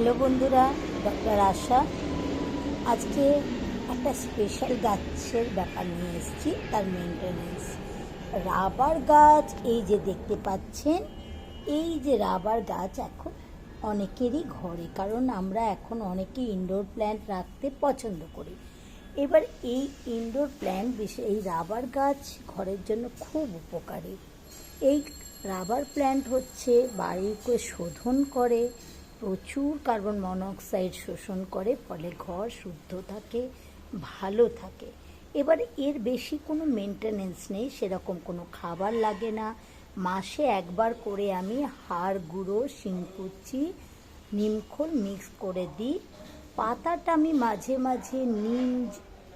Hello বন্ধুরা, doctor আশা আজকে একটা স্পেশাল গাছের ব্যাপার নিয়ে এসেছি, তার মেনটেনেন্স। রাবার গাছ এই যে দেখতে পাচ্ছেন, এই যে রাবার গাছ এখন অনেকেরই ঘরে, কারণ আমরা এখন অনেকেই ইনডোর প্ল্যান্ট রাখতে পছন্দ করি। এবার এই ইনডোর প্ল্যান্ট এই রাবার গাছ ঘরের জন্য খুব উপকারী। এই রাবার প্ল্যান্ট হচ্ছে বায়ুকে শোধন করে, প্রচুর কার্বন মনোক্সাইড শোষণ করে, ফলে ঘর শুদ্ধ থাকে, ভালো থাকে। এবার এর বেশি কোনো মেনটেনেন্স নেই, সেরকম কোনো খাবার লাগে না। মাসে একবার করে আমি হাড় গুঁড়ো, শিংকুচি, নিমখোল মিক্স করে দিই। পাতাটা আমি মাঝে মাঝে নিম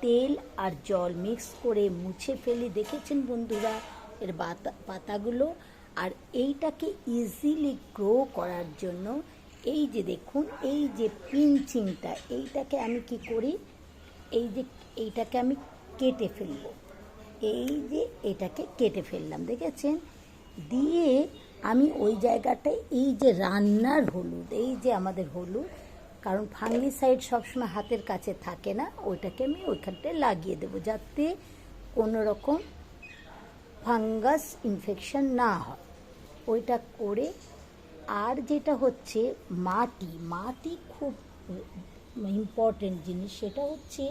তেল আর জল মিক্স করে মুছে ফেলি, দেখেছেন বন্ধুরা এর পাতাগুলো। আর এইটাকে ইজিলি গ্রো করার জন্য এই যে দেখুন, এই যে পিঞ্চিংটা, এইটাকে আমি কি করি, এই যে এইটাকে আমি কেটে ফেলবো। এই যে এটাকে কেটে ফেললাম, দেখেছেন, দিয়ে আমি ওই জায়গাটায় এই যে রান্নার হলুদ, এই যে আমাদের হলুদ, কারণ ফাঙ্গিসাইড সবসময় হাতের কাছে থাকে না, ওইটাকে আমি ওইখানটায় লাগিয়ে দেবো, যাতে কোনো রকম ফাঙ্গাস ইনফেকশন না হয়, ওইটা করে। আর যেটা হচ্ছে মাটি খুব ইম্পর্টেন্ট জিনিস, সেটা হচ্ছে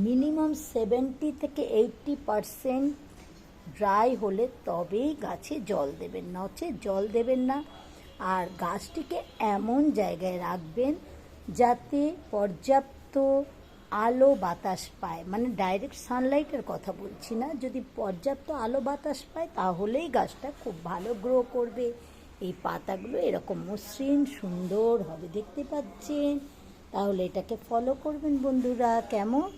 মিনিমাম 70-80% ড্রাই হলে তবেই গাছে জল দেবেন, নচেত জল দেবেন না। আর গাছটিকে এমন জায়গায় রাখবেন যাতে পর্যাপ্ত আলো বাতাস পায়, মানে ডাইরেক্ট সানলাইটের কথা বলছি না, যদি পর্যাপ্ত আলো বাতাস পায় তাহলেই গাছটা খুব ভালো গ্রো করবে। এই পাতাগুলো এরকম মসৃণ সুন্দর হবে, দেখতে পাচ্ছেন। তাহলে এটাকে ফলো করবেন বন্ধুরা, কেমন?